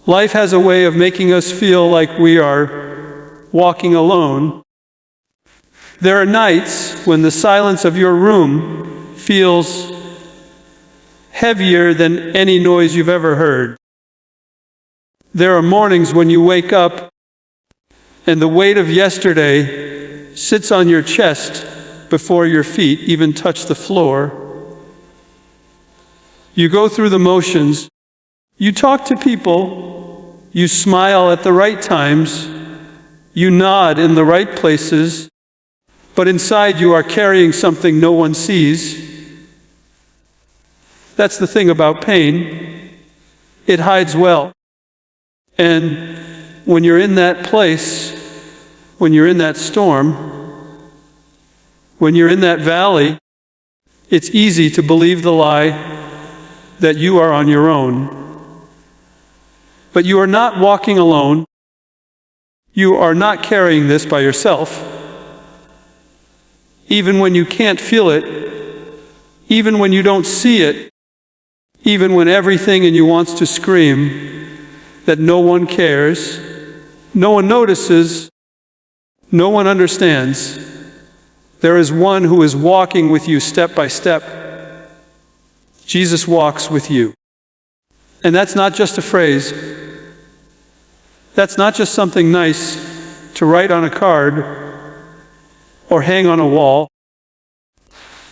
Life has a way of making us feel like we are walking alone. There are nights when the silence of your room feels heavier than any noise you've ever heard. There are mornings when you wake up and the weight of yesterday sits on your chest before your feet even touch the floor. You go through the motions. You talk to people. You smile at the right times. You nod in the right places. But inside you are carrying something no one sees. That's the thing about pain. It hides well. And when you're in that place, when you're in that storm, when you're in that valley, it's easy to believe the lie that you are on your own. But you are not walking alone. You are not carrying this by yourself. Even when you can't feel it, even when you don't see it, even when everything in you wants to scream that no one cares, no one notices, no one understands, there is one who is walking with you step by step. Jesus walks with you. And that's not just a phrase. That's not just something nice to write on a card or hang on a wall.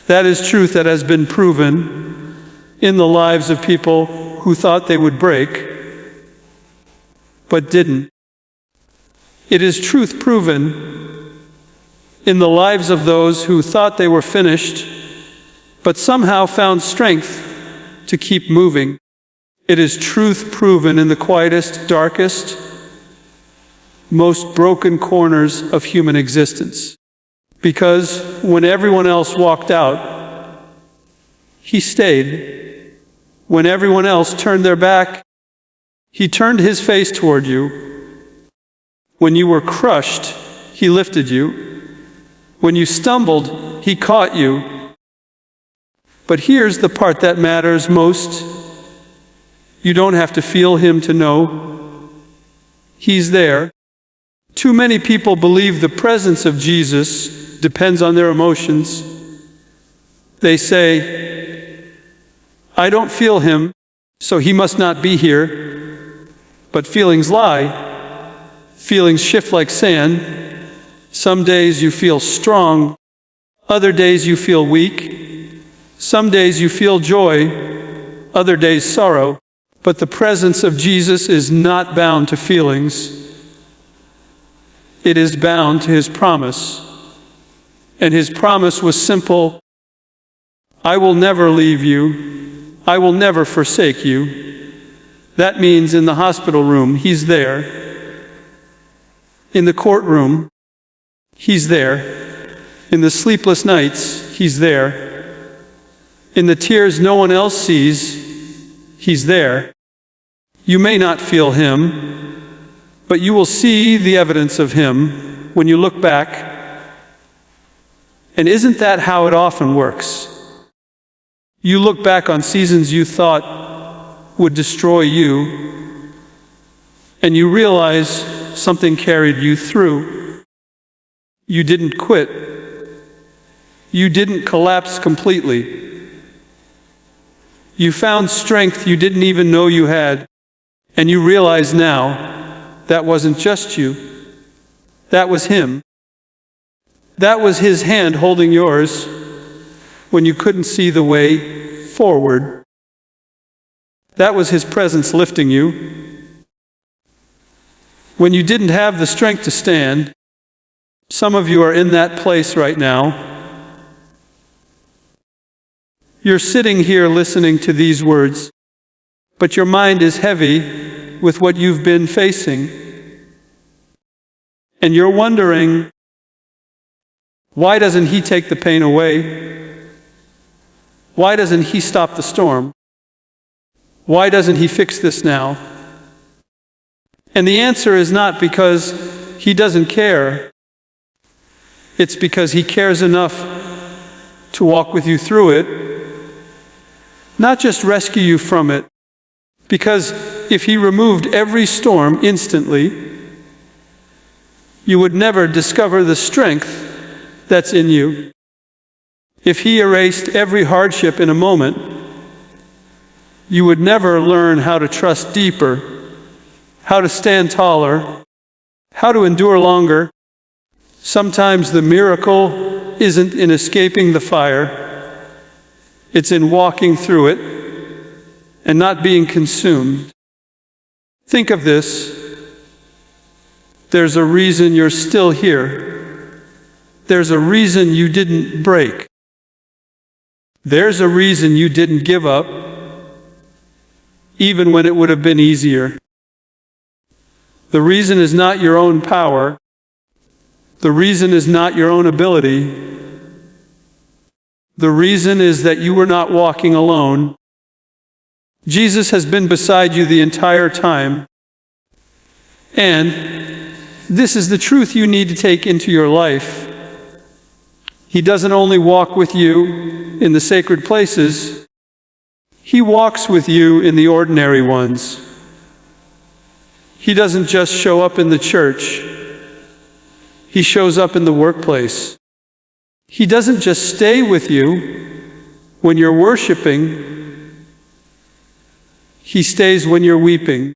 That is truth that has been proven in the lives of people who thought they would break, but didn't. It is truth proven in the lives of those who thought they were finished, but somehow found strength to keep moving. It is truth proven in the quietest, darkest, most broken corners of human existence. Because when everyone else walked out, he stayed. When everyone else turned their back, he turned his face toward you. When you were crushed, he lifted you. When you stumbled, he caught you. But here's the part that matters most. You don't have to feel him to know. He's there. Too many people believe the presence of Jesus depends on their emotions. They say, I don't feel him, so he must not be here. But feelings lie. Feelings shift like sand. Some days you feel strong. Other days you feel weak. Some days you feel joy. Other days sorrow. But the presence of Jesus is not bound to feelings. It is bound to his promise. And his promise was simple. I will never leave you. I will never forsake you. That means in the hospital room, he's there. In the courtroom, he's there. In the sleepless nights, he's there. In the tears no one else sees, he's there. You may not feel him, but you will see the evidence of him when you look back. And isn't that how it often works? You look back on seasons you thought would destroy you, and you realize something carried you through. You didn't quit. You didn't collapse completely. You found strength you didn't even know you had, and you realize now that wasn't just you. That was him. That was his hand holding yours when you couldn't see the way forward. That was his presence lifting you. When you didn't have the strength to stand, some of you are in that place right now. You're sitting here listening to these words, but your mind is heavy with what you've been facing. And you're wondering, why doesn't he take the pain away? Why doesn't he stop the storm? Why doesn't he fix this now? And the answer is not because he doesn't care. It's because he cares enough to walk with you through it, not just rescue you from it, because if he removed every storm instantly, you would never discover the strength that's in you. If he erased every hardship in a moment, you would never learn how to trust deeper, how to stand taller, how to endure longer. Sometimes the miracle isn't in escaping the fire, it's in walking through it and not being consumed. Think of this. There's a reason you're still here. There's a reason you didn't break. There's a reason you didn't give up, even when it would have been easier. The reason is not your own power. The reason is not your own ability. The reason is that you were not walking alone. Jesus has been beside you the entire time. And this is the truth you need to take into your life. He doesn't only walk with you in the sacred places, he walks with you in the ordinary ones. He doesn't just show up in the church, he shows up in the workplace. He doesn't just stay with you when you're worshiping, he stays when you're weeping.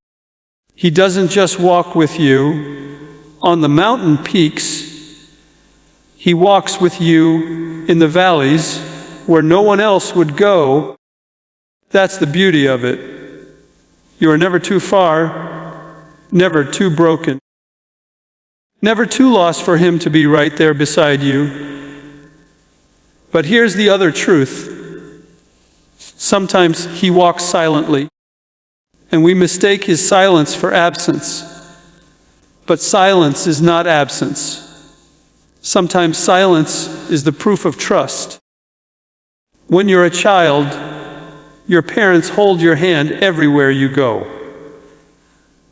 He doesn't just walk with you on the mountain peaks, he walks with you in the valleys where no one else would go. That's the beauty of it. You are never too far, never too broken, never too lost for him to be right there beside you. But here's the other truth. Sometimes he walks silently, and we mistake his silence for absence. But silence is not absence. Sometimes silence is the proof of trust. When you're a child, your parents hold your hand everywhere you go.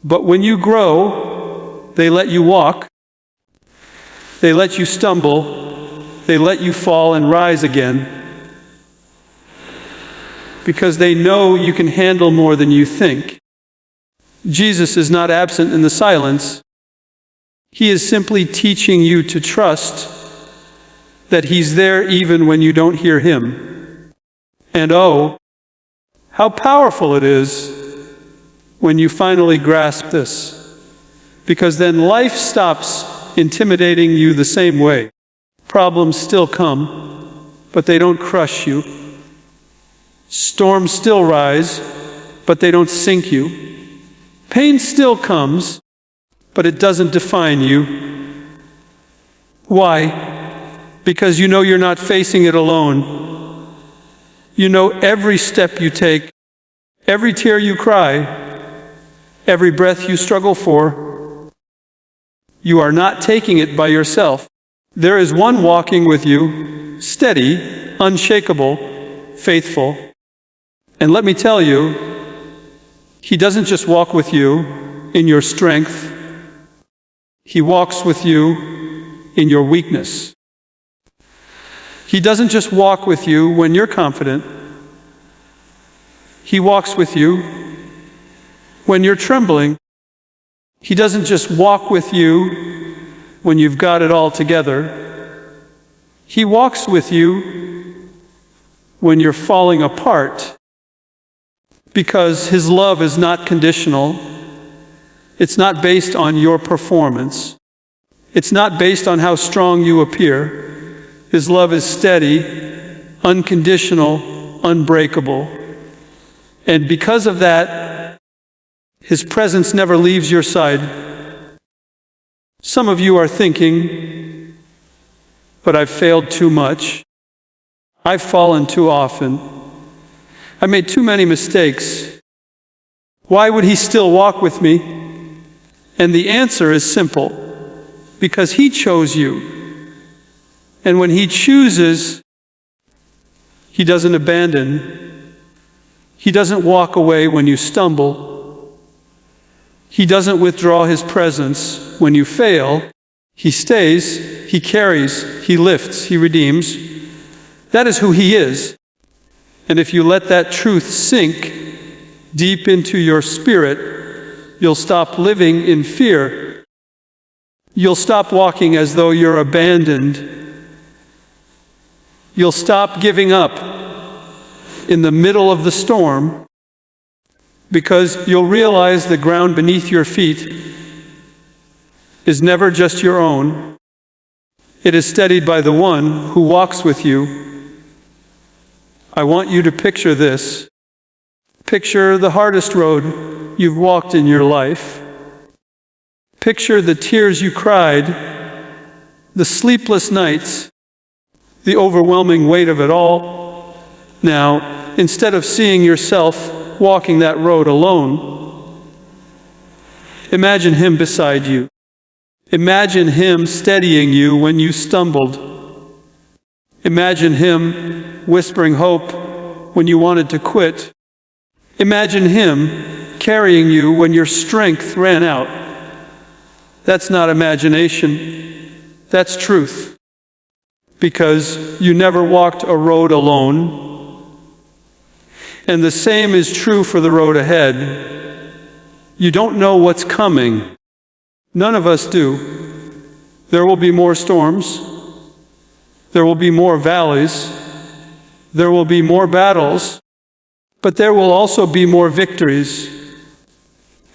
But when you grow, they let you walk, they let you stumble, they let you fall and rise again, because they know you can handle more than you think. Jesus is not absent in the silence. He is simply teaching you to trust that he's there even when you don't hear him. And oh, how powerful it is when you finally grasp this, because then life stops intimidating you the same way. Problems still come, but they don't crush you. Storms still rise, but they don't sink you. Pain still comes, but it doesn't define you. Why? Because you know you're not facing it alone. You know every step you take, every tear you cry, every breath you struggle for, you are not taking it by yourself. There is one walking with you, steady, unshakable, faithful. And let me tell you, he doesn't just walk with you in your strength, he walks with you in your weakness. He doesn't just walk with you when you're confident. He walks with you when you're trembling. He doesn't just walk with you when you've got it all together. He walks with you when you're falling apart, because his love is not conditional. It's not based on your performance. It's not based on how strong you appear. His love is steady, unconditional, unbreakable. And because of that, his presence never leaves your side. Some of you are thinking, but I've failed too much. I've fallen too often. I made too many mistakes. Why would he still walk with me? And the answer is simple. Because he chose you. And when he chooses, he doesn't abandon. He doesn't walk away when you stumble. He doesn't withdraw his presence when you fail. He stays, he carries, he lifts, he redeems. That is who he is. And if you let that truth sink deep into your spirit, you'll stop living in fear. You'll stop walking as though you're abandoned. You'll stop giving up in the middle of the storm, because you'll realize the ground beneath your feet is never just your own. It is steadied by the one who walks with you. I want you to picture this. Picture the hardest road you've walked in your life. Picture the tears you cried, the sleepless nights, the overwhelming weight of it all. Now, instead of seeing yourself walking that road alone, imagine him beside you. Imagine him steadying you when you stumbled. Imagine him whispering hope when you wanted to quit. Imagine him carrying you when your strength ran out. That's not imagination, that's truth. Because you never walked a road alone. And the same is true for the road ahead. You don't know what's coming. None of us do. There will be more storms. There will be more valleys. There will be more battles. But there will also be more victories.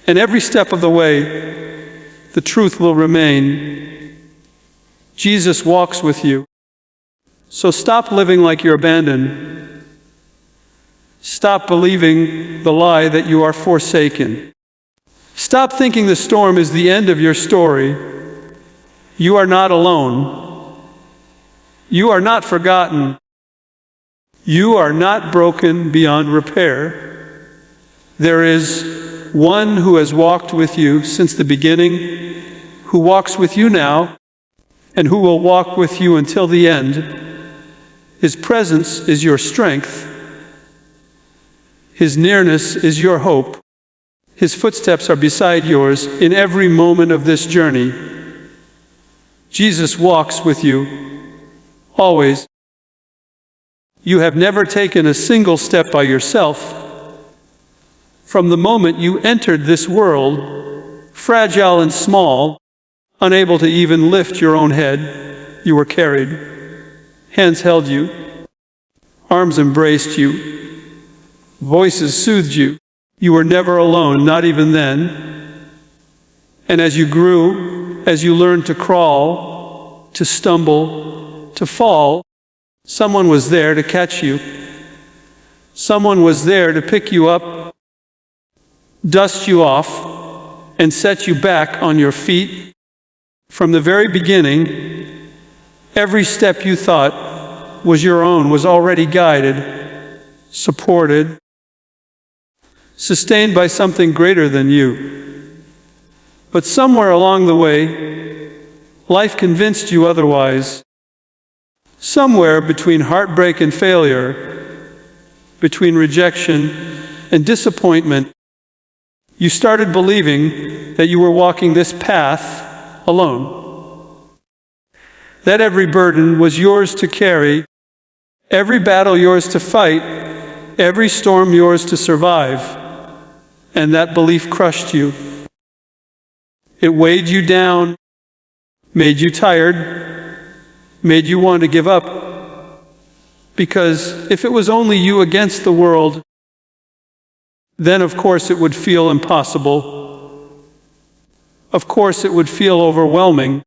And every step of the way, the truth will remain. Jesus walks with you. So stop living like you're abandoned. Stop believing the lie that you are forsaken. Stop thinking the storm is the end of your story. You are not alone. You are not forgotten. You are not broken beyond repair. There is one who has walked with you since the beginning, who walks with you now, and who will walk with you until the end. His presence is your strength. His nearness is your hope. His footsteps are beside yours in every moment of this journey. Jesus walks with you, always. You have never taken a single step by yourself. From the moment you entered this world, fragile and small, unable to even lift your own head, you were carried. Hands held you. Arms embraced you. Voices soothed you. You were never alone, not even then. And as you grew, as you learned to crawl, to stumble, to fall, someone was there to catch you. Someone was there to pick you up, dust you off, and set you back on your feet. From the very beginning, every step you thought was your own was already guided, supported, sustained by something greater than you. But somewhere along the way, life convinced you otherwise. Somewhere between heartbreak and failure, between rejection and disappointment, you started believing that you were walking this path alone. That every burden was yours to carry, every battle yours to fight, every storm yours to survive. And that belief crushed you. It weighed you down, made you tired, made you want to give up. Because if it was only you against the world, then of course it would feel impossible. Of course it would feel overwhelming.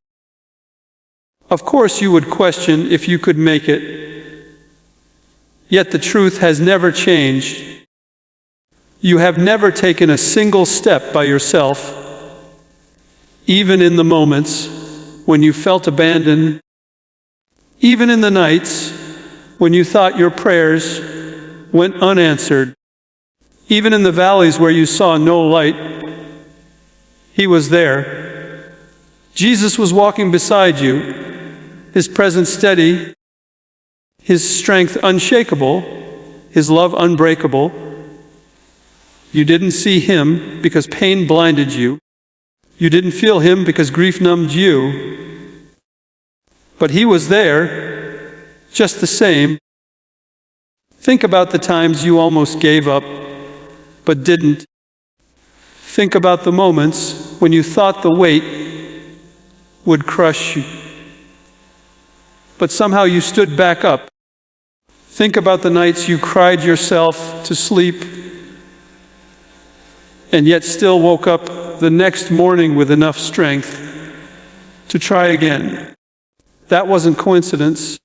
Of course you would question if you could make it. Yet the truth has never changed. You have never taken a single step by yourself, even in the moments when you felt abandoned, even in the nights when you thought your prayers went unanswered, even in the valleys where you saw no light. He was there. Jesus was walking beside you, his presence steady, his strength unshakable, his love unbreakable. You didn't see him because pain blinded you. You didn't feel him because grief numbed you. But he was there, just the same. Think about the times you almost gave up, but didn't. Think about the moments when you thought the weight would crush you, but somehow you stood back up. Think about the nights you cried yourself to sleep and yet still woke up the next morning with enough strength to try again. That wasn't coincidence.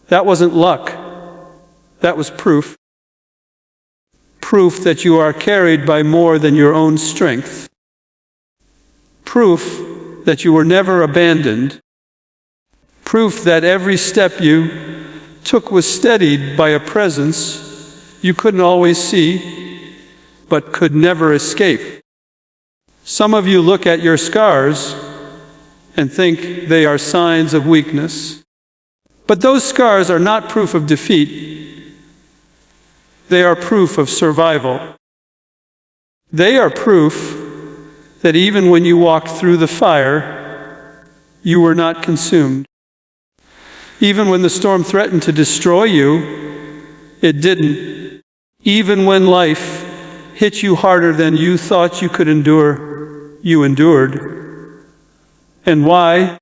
That wasn't luck. That was proof. Proof that you are carried by more than your own strength. Proof that you were never abandoned. Proof that every step you took was steadied by a presence you couldn't always see, but could never escape. Some of you look at your scars and think they are signs of weakness. But those scars are not proof of defeat. They are proof of survival. They are proof that even when you walked through the fire, you were not consumed. Even when the storm threatened to destroy you, it didn't. Even when life hit you harder than you thought you could endure, you endured. And why?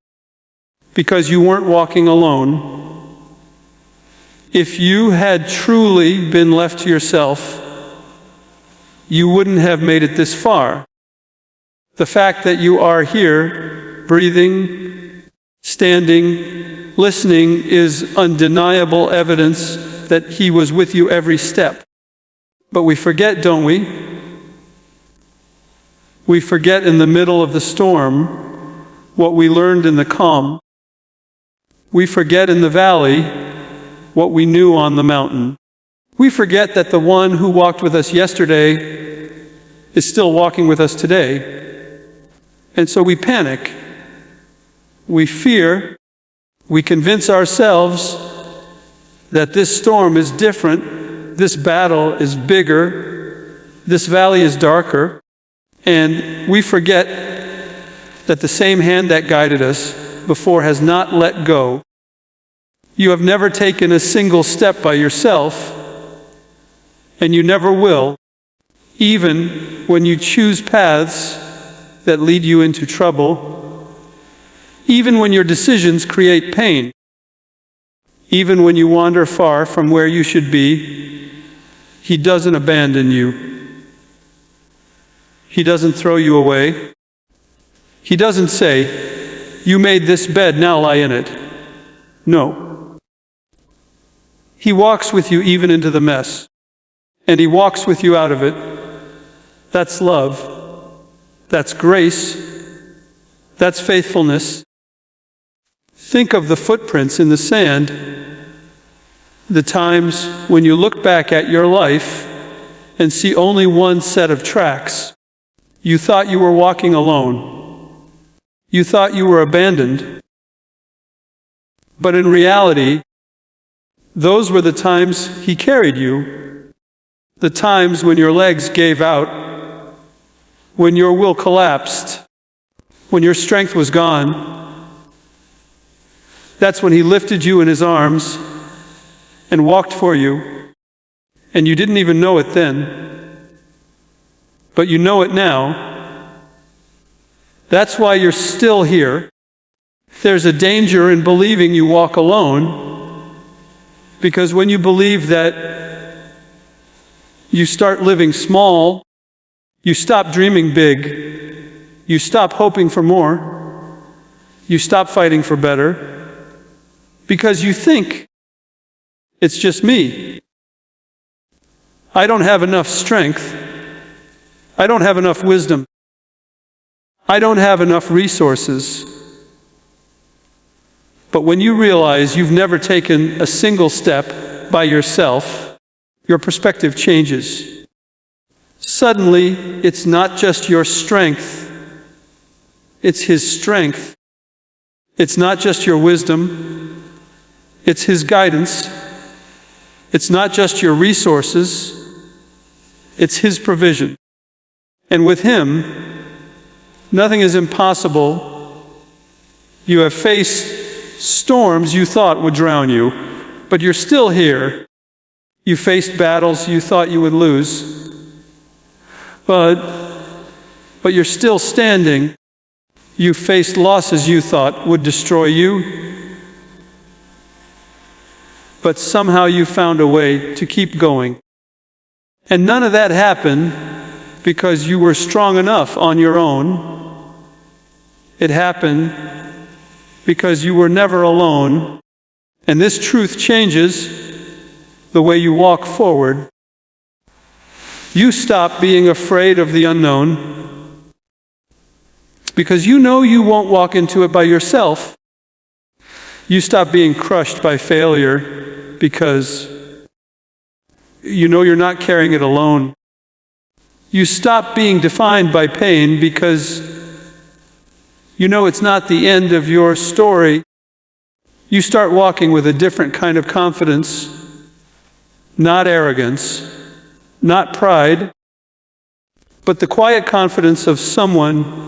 Because you weren't walking alone. If you had truly been left to yourself, you wouldn't have made it this far. The fact that you are here, breathing, standing, listening, is undeniable evidence that He was with you every step. But we forget, don't we? We forget in the middle of the storm what we learned in the calm. We forget in the valley what we knew on the mountain. We forget that the one who walked with us yesterday is still walking with us today. And so we panic. We fear. We convince ourselves that this storm is different, this battle is bigger, this valley is darker, and we forget that the same hand that guided us before has not let go. You have never taken a single step by yourself, and you never will, even when you choose paths that lead you into trouble. Even when your decisions create pain, even when you wander far from where you should be, He doesn't abandon you. He doesn't throw you away. He doesn't say, "You made this bed, now lie in it." No. He walks with you even into the mess, and He walks with you out of it. That's love. That's grace. That's faithfulness. Think of the footprints in the sand, the times when you look back at your life and see only one set of tracks. You thought you were walking alone. You thought you were abandoned. But in reality, those were the times He carried you, the times when your legs gave out, when your will collapsed, when your strength was gone. That's when He lifted you in His arms and walked for you, and you didn't even know it then, but you know it now. That's why you're still here. There's a danger in believing you walk alone, because when you believe that, you start living small, you stop dreaming big, you stop hoping for more, you stop fighting for better, because you think, it's just me. I don't have enough strength. I don't have enough wisdom. I don't have enough resources. But when you realize you've never taken a single step by yourself, your perspective changes. Suddenly, it's not just your strength, it's His strength. It's not just your wisdom, it's His guidance. It's not just your resources, it's His provision. And with Him, nothing is impossible. You have faced storms you thought would drown you, but you're still here. You faced battles you thought you would lose, But you're still standing. You faced losses you thought would destroy you, but somehow you found a way to keep going. And none of that happened because you were strong enough on your own. It happened because you were never alone. And this truth changes the way you walk forward. You stop being afraid of the unknown because you know you won't walk into it by yourself. You stop being crushed by failure because you know you're not carrying it alone. You stop being defined by pain because you know it's not the end of your story. You start walking with a different kind of confidence, not arrogance, not pride, but the quiet confidence of someone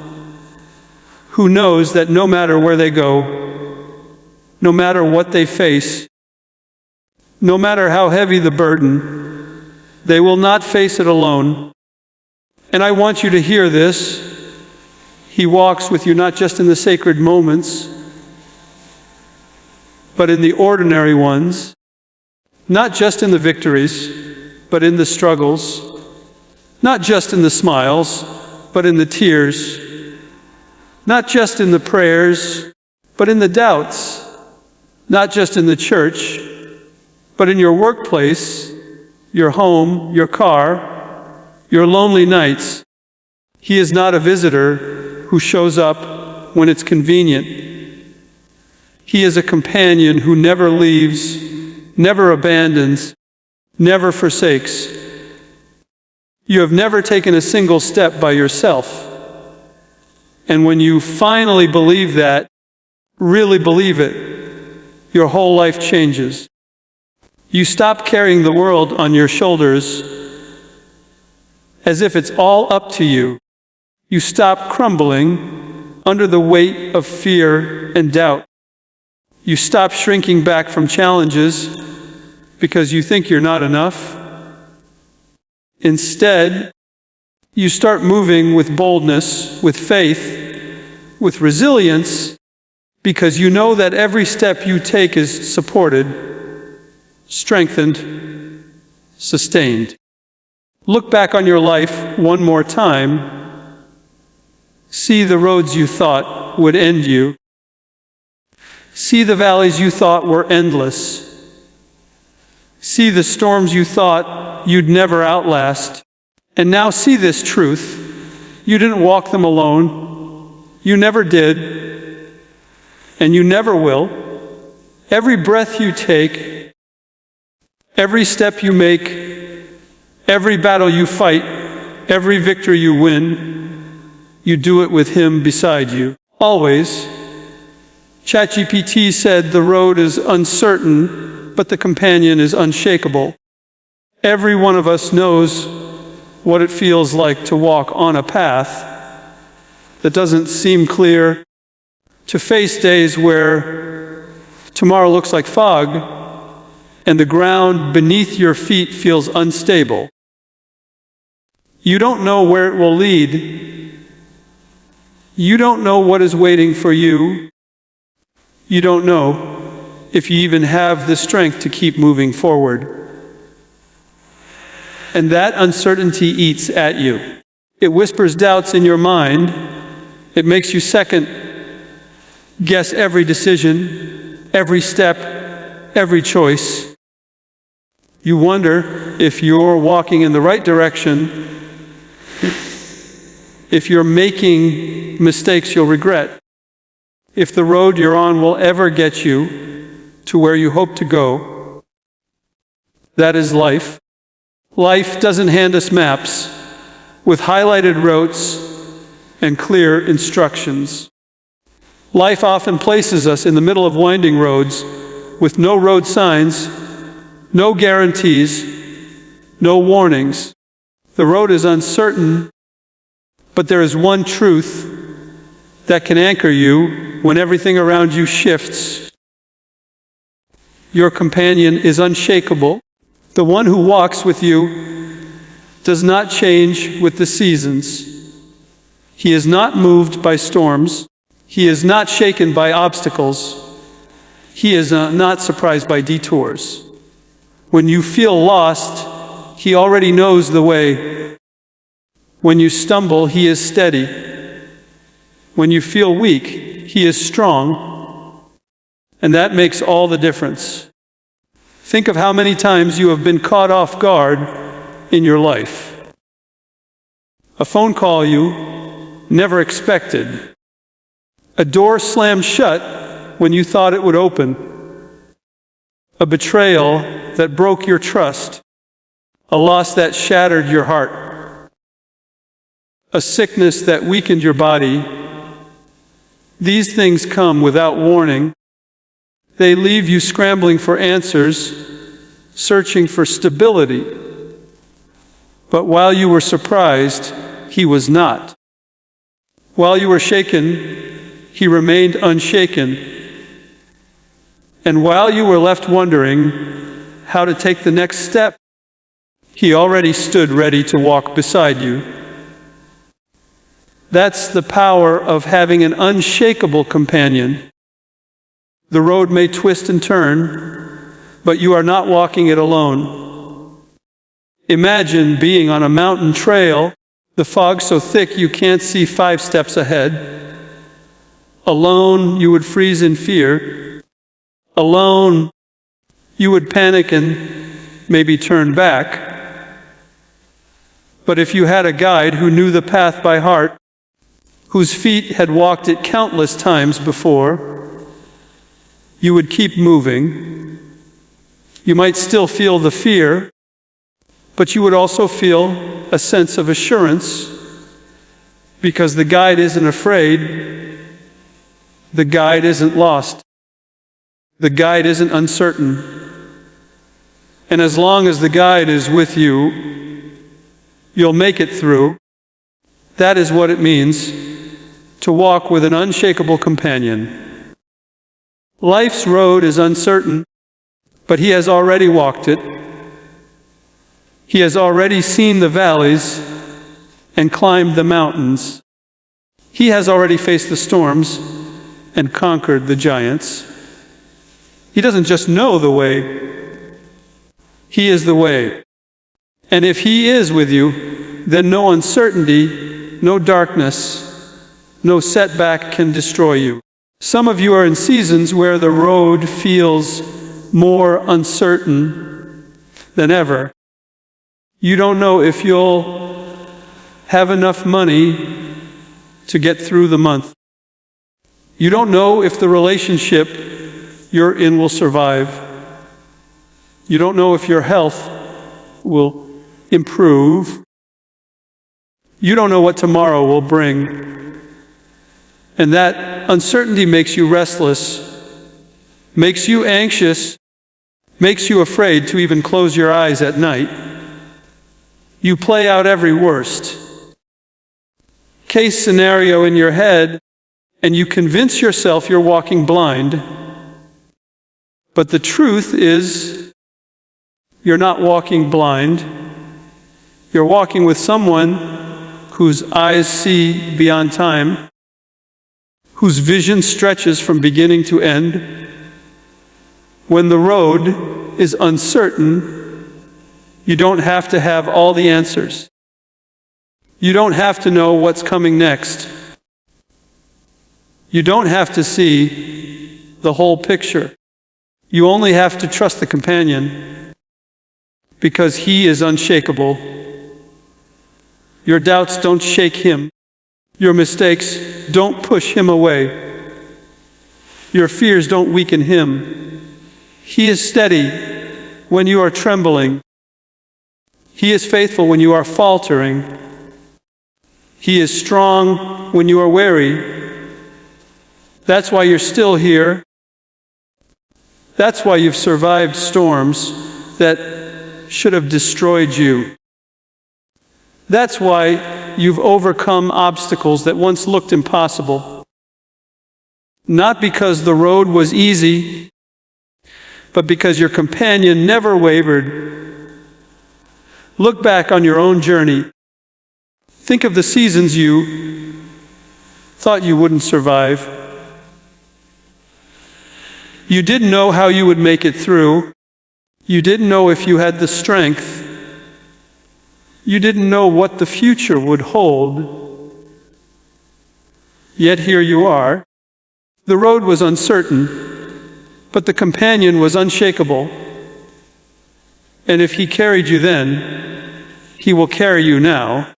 who knows that no matter where they go, no matter what they face, no matter how heavy the burden, they will not face it alone. And I want you to hear this. He walks with you not just in the sacred moments, but in the ordinary ones, not just in the victories, but in the struggles, not just in the smiles, but in the tears, not just in the prayers, but in the doubts, not just in the church, but in your workplace, your home, your car, your lonely nights. He is not a visitor who shows up when it's convenient. He is a companion who never leaves, never abandons, never forsakes. You have never taken a single step by yourself. And when you finally believe that, really believe it, your whole life changes. You stop carrying the world on your shoulders as if it's all up to you. You stop crumbling under the weight of fear and doubt. You stop shrinking back from challenges because you think you're not enough. Instead, you start moving with boldness, with faith, with resilience, because you know that every step you take is supported, strengthened, sustained. Look back on your life one more time. See the roads you thought would end you. See the valleys you thought were endless. See the storms you thought you'd never outlast. And now see this truth. You didn't walk them alone. You never did. And you never will. Every breath you take, every step you make, every battle you fight, every victory you win, you do it with Him beside you. Always. ChatGPT said the road is uncertain, but the companion is unshakable. Every one of us knows what it feels like to walk on a path that doesn't seem clear, to face days where tomorrow looks like fog and the ground beneath your feet feels unstable. You don't know where it will lead. You don't know what is waiting for you. You don't know if you even have the strength to keep moving forward. And that uncertainty eats at you. It whispers doubts in your mind. It makes you second guess every decision, every step, every choice. You wonder if you're walking in the right direction, if you're making mistakes you'll regret, if the road you're on will ever get you to where you hope to go. That is life. Life doesn't hand us maps with highlighted routes and clear instructions. Life often places us in the middle of winding roads with no road signs, no guarantees, no warnings. The road is uncertain, but there is one truth that can anchor you when everything around you shifts. Your companion is unshakable. The one who walks with you does not change with the seasons. He is not moved by storms. He is not shaken by obstacles. He is not surprised by detours. When you feel lost, He already knows the way. When you stumble, He is steady. When you feel weak, He is strong. And that makes all the difference. Think of how many times you have been caught off guard in your life. A phone call you never expected. A door slammed shut when you thought it would open. A betrayal that broke your trust. A loss that shattered your heart. A sickness that weakened your body. These things come without warning. They leave you scrambling for answers, searching for stability. But while you were surprised, He was not. While you were shaken, He remained unshaken. And while you were left wondering how to take the next step, He already stood ready to walk beside you. That's the power of having an unshakable companion. The road may twist and turn, but you are not walking it alone. Imagine being on a mountain trail, the fog so thick you can't see 5 steps ahead. Alone, you would freeze in fear. Alone, you would panic and maybe turn back. But if you had a guide who knew the path by heart, whose feet had walked it countless times before, you would keep moving. You might still feel the fear, but you would also feel a sense of assurance, because the guide isn't afraid. The guide isn't lost. The guide isn't uncertain. And as long as the guide is with you, you'll make it through. That is what it means to walk with an unshakable companion. Life's road is uncertain, but He has already walked it. He has already seen the valleys and climbed the mountains. He has already faced the storms and conquered the giants. He doesn't just know the way. He is the way. And if He is with you, then no uncertainty, no darkness, no setback can destroy you. Some of you are in seasons where the road feels more uncertain than ever. You don't know if you'll have enough money to get through the month. You don't know if the relationship you're in will survive. You don't know if your health will improve. You don't know what tomorrow will bring. And that uncertainty makes you restless, makes you anxious, makes you afraid to even close your eyes at night. You play out every worst case scenario in your head, and you convince yourself you're walking blind. But the truth is, you're not walking blind. You're walking with someone whose eyes see beyond time, whose vision stretches from beginning to end. When the road is uncertain, you don't have to have all the answers. You don't have to know what's coming next. You don't have to see the whole picture. You only have to trust the companion, because He is unshakable. Your doubts don't shake Him. Your mistakes don't push Him away. Your fears don't weaken Him. He is steady when you are trembling. He is faithful when you are faltering. He is strong when you are weary. That's why you're still here. That's why you've survived storms that should have destroyed you. That's why you've overcome obstacles that once looked impossible. Not because the road was easy, but because your companion never wavered. Look back on your own journey. Think of the seasons you thought you wouldn't survive. You didn't know how you would make it through. You didn't know if you had the strength. You didn't know what the future would hold. Yet here you are. The road was uncertain, but the companion was unshakable. And if he carried you then, he will carry you now.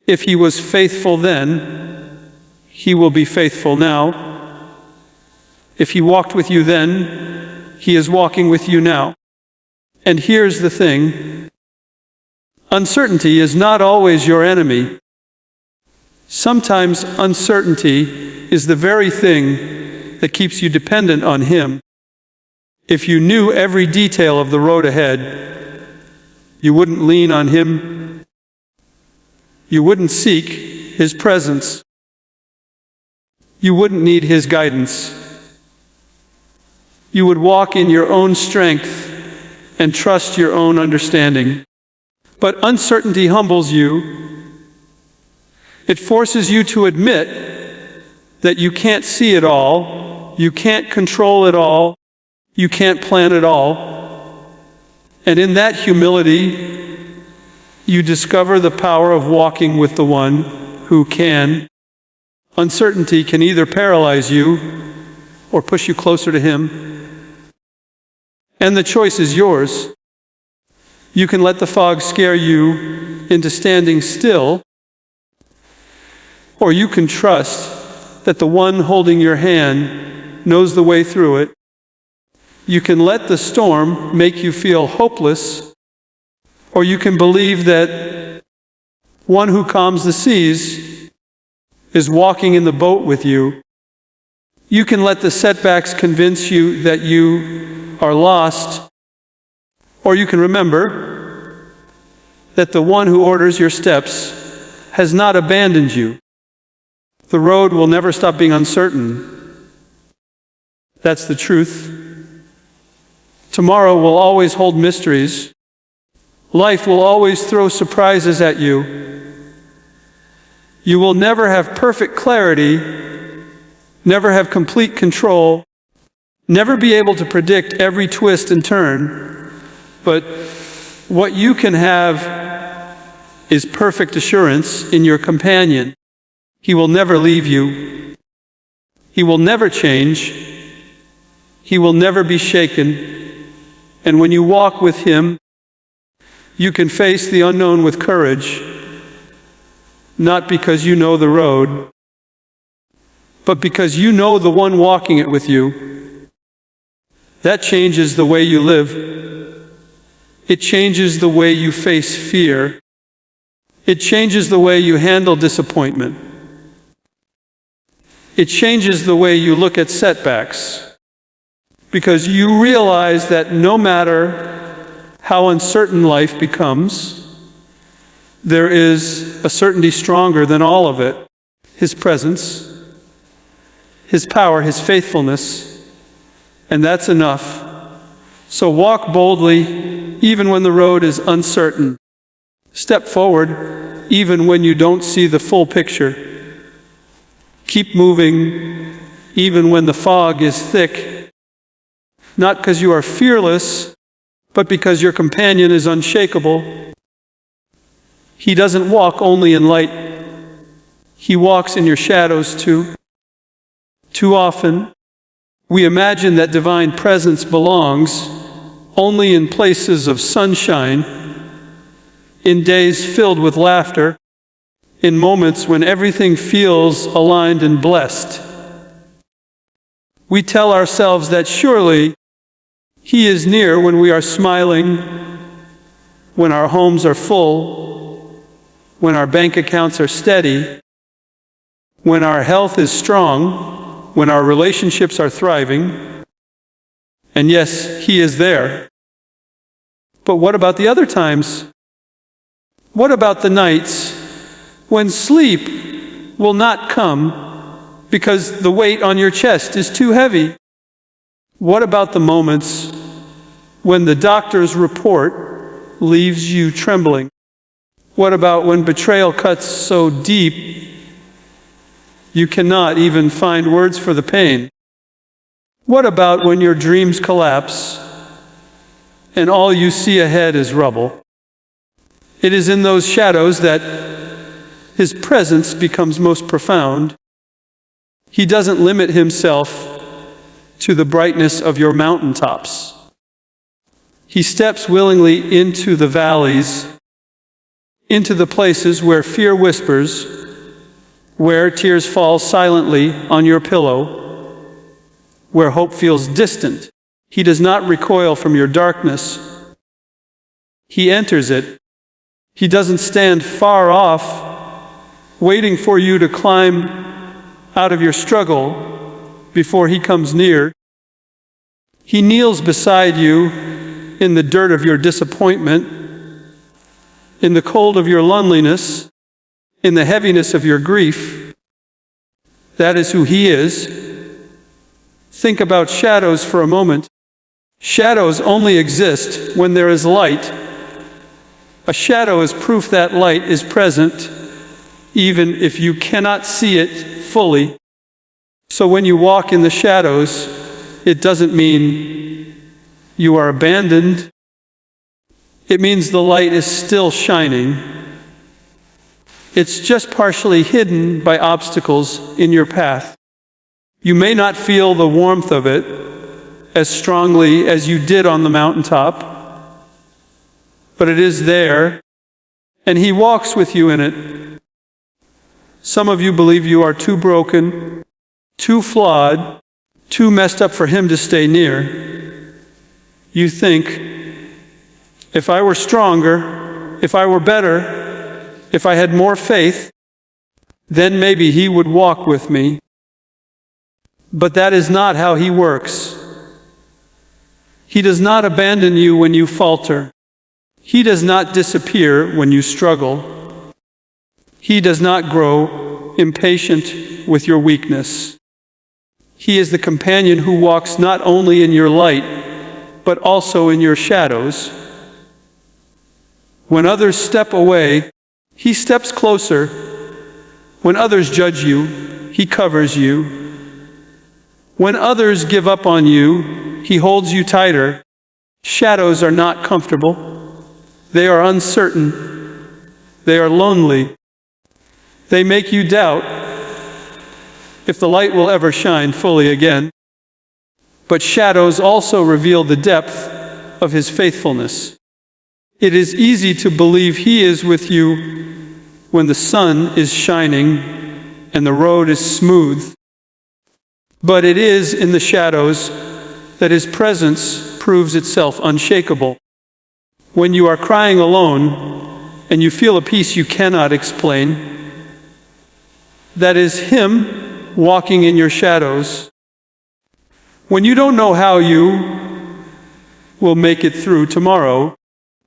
If he was faithful then, he will be faithful now. If he walked with you then, he is walking with you now. And here's the thing. Uncertainty is not always your enemy. Sometimes uncertainty is the very thing that keeps you dependent on him. If you knew every detail of the road ahead, you wouldn't lean on him. You wouldn't seek his presence. You wouldn't need his guidance. You would walk in your own strength and trust your own understanding. But uncertainty humbles you. It forces you to admit that you can't see it all, you can't control it all, you can't plan it all. And in that humility, you discover the power of walking with the one who can. Uncertainty can either paralyze you or push you closer to him. And the choice is yours. You can let the fog scare you into standing still, or you can trust that the one holding your hand knows the way through it. You can let the storm make you feel hopeless, or you can believe that one who calms the seas is walking in the boat with you. You can let the setbacks convince you that you are lost, or you can remember that the one who orders your steps has not abandoned you. The road will never stop being uncertain. That's the truth. Tomorrow will always hold mysteries. Life will always throw surprises at you. You will never have perfect clarity, never have complete control, never be able to predict every twist and turn. But what you can have is perfect assurance in your companion. He will never leave you. He will never change. He will never be shaken. And when you walk with him, you can face the unknown with courage, not because you know the road, but because you know the one walking it with you. That changes the way you live. It changes the way you face fear. It changes the way you handle disappointment. It changes the way you look at setbacks, because you realize that no matter how uncertain life becomes, there is a certainty stronger than all of it: his presence, his power, his faithfulness, and that's enough. So walk boldly, even when the road is uncertain. Step forward, even when you don't see the full picture. Keep moving, even when the fog is thick. Not because you are fearless, but because your companion is unshakable. He doesn't walk only in light. He walks in your shadows too. Too often, we imagine that divine presence belongs only in places of sunshine, in days filled with laughter, in moments when everything feels aligned and blessed. We tell ourselves that surely he is near when we are smiling, when our homes are full, when our bank accounts are steady, when our health is strong, when our relationships are thriving. And yes, he is there. But what about the other times? What about the nights when sleep will not come because the weight on your chest is too heavy? What about the moments when the doctor's report leaves you trembling? What about when betrayal cuts so deep you cannot even find words for the pain? What about when your dreams collapse and all you see ahead is rubble? It is in those shadows that His presence becomes most profound. He doesn't limit Himself to the brightness of your mountaintops. He steps willingly into the valleys, into the places where fear whispers, where tears fall silently on your pillow, where hope feels distant. He does not recoil from your darkness. He enters it. He doesn't stand far off, waiting for you to climb out of your struggle before He comes near. He kneels beside you in the dirt of your disappointment, in the cold of your loneliness, in the heaviness of your grief. That is who He is. Think about shadows for a moment. Shadows only exist when there is light. A shadow is proof that light is present, even if you cannot see it fully. So when you walk in the shadows, it doesn't mean you are abandoned. It means the light is still shining. It's just partially hidden by obstacles in your path. You may not feel the warmth of it as strongly as you did on the mountaintop, but it is there, and He walks with you in it. Some of you believe you are too broken, too flawed, too messed up for Him to stay near. You think, if I were stronger, if I were better, if I had more faith, then maybe He would walk with me. But that is not how He works. He does not abandon you when you falter. He does not disappear when you struggle. He does not grow impatient with your weakness. He is the companion who walks not only in your light, but also in your shadows. When others step away, He steps closer. When others judge you, He covers you. When others give up on you, He holds you tighter. Shadows are not comfortable. They are uncertain. They are lonely. They make you doubt if the light will ever shine fully again. But shadows also reveal the depth of His faithfulness. It is easy to believe He is with you when the sun is shining and the road is smooth. But it is in the shadows that His presence proves itself unshakable. When you are crying alone and you feel a peace you cannot explain, that is Him walking in your shadows. When you don't know how you will make it through tomorrow,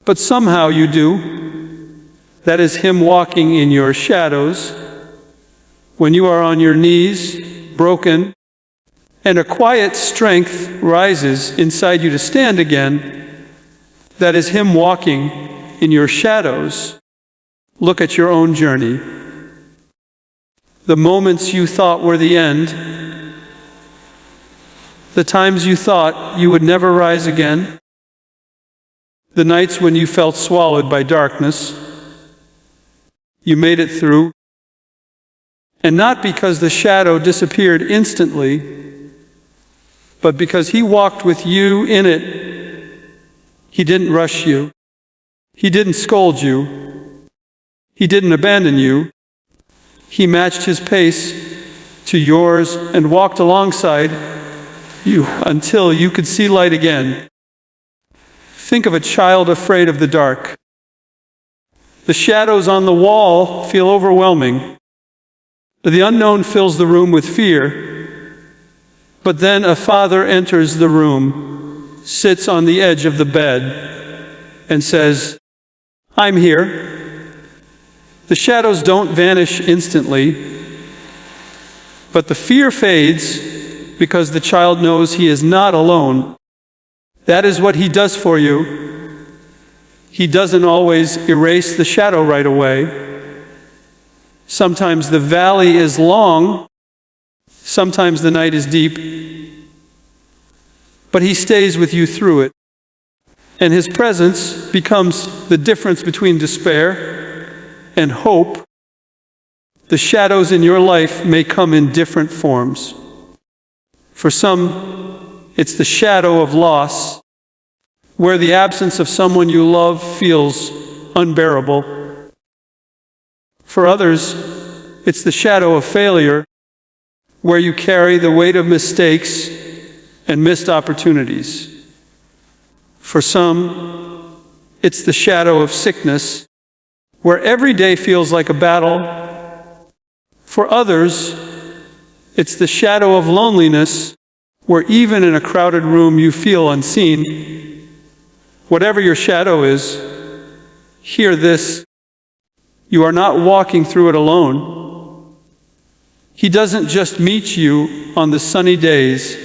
but somehow you do, that is Him walking in your shadows. When you are on your knees, broken, and a quiet strength rises inside you to stand again, that is Him walking in your shadows. Look at your own journey. The moments you thought were the end, the times you thought you would never rise again, the nights when you felt swallowed by darkness, you made it through. And not because the shadow disappeared instantly, but because He walked with you in it. He didn't rush you. He didn't scold you. He didn't abandon you. He matched His pace to yours and walked alongside you until you could see light again. Think of a child afraid of the dark. The shadows on the wall feel overwhelming. The unknown fills the room with fear. But then a father enters the room, sits on the edge of the bed, and says, "I'm here." The shadows don't vanish instantly, but the fear fades because the child knows he is not alone. That is what He does for you. He doesn't always erase the shadow right away. Sometimes the valley is long, sometimes the night is deep, but He stays with you through it. And His presence becomes the difference between despair and hope. The shadows in your life may come in different forms. For some, it's the shadow of loss, where the absence of someone you love feels unbearable. For others, it's the shadow of failure, where you carry the weight of mistakes and missed opportunities. For some, it's the shadow of sickness, where every day feels like a battle. For others, it's the shadow of loneliness, where even in a crowded room you feel unseen. Whatever your shadow is, hear this: you are not walking through it alone. He doesn't just meet you on the sunny days.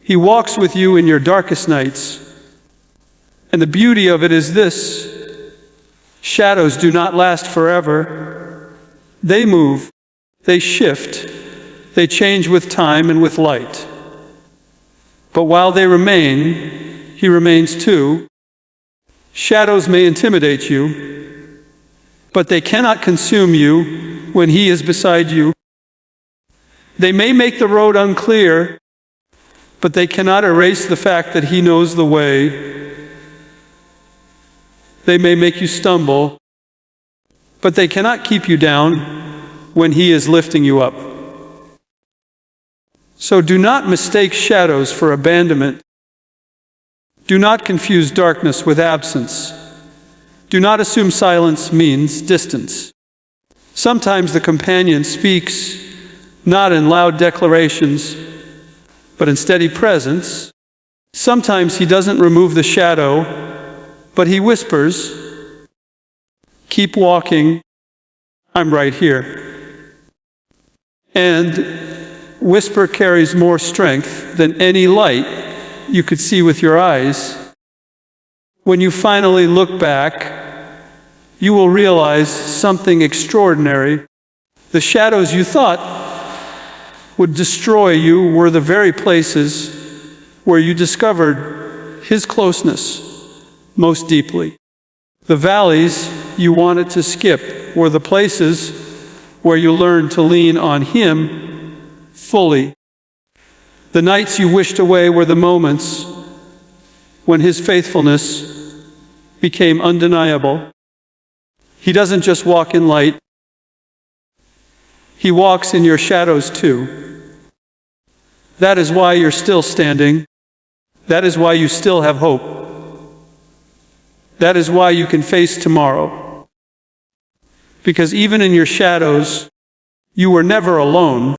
He walks with you in your darkest nights. And the beauty of it is this: shadows do not last forever. They move, they shift, they change with time and with light. But while they remain, He remains too. Shadows may intimidate you, but they cannot consume you when He is beside you. They may make the road unclear, but they cannot erase the fact that He knows the way. They may make you stumble, but they cannot keep you down when He is lifting you up. So do not mistake shadows for abandonment. Do not confuse darkness with absence. Do not assume silence means distance. Sometimes the companion speaks not in loud declarations, but in steady presence. Sometimes He doesn't remove the shadow, but He whispers, "Keep walking, I'm right here." And whisper carries more strength than any light you could see with your eyes. When you finally look back, you will realize something extraordinary. The shadows you thought would destroy you were the very places where you discovered His closeness most deeply. The valleys you wanted to skip were the places where you learned to lean on Him fully. The nights you wished away were the moments when His faithfulness became undeniable. He doesn't just walk in light, He walks in your shadows too. That is why you're still standing. That is why you still have hope. That is why you can face tomorrow. Because even in your shadows, you were never alone.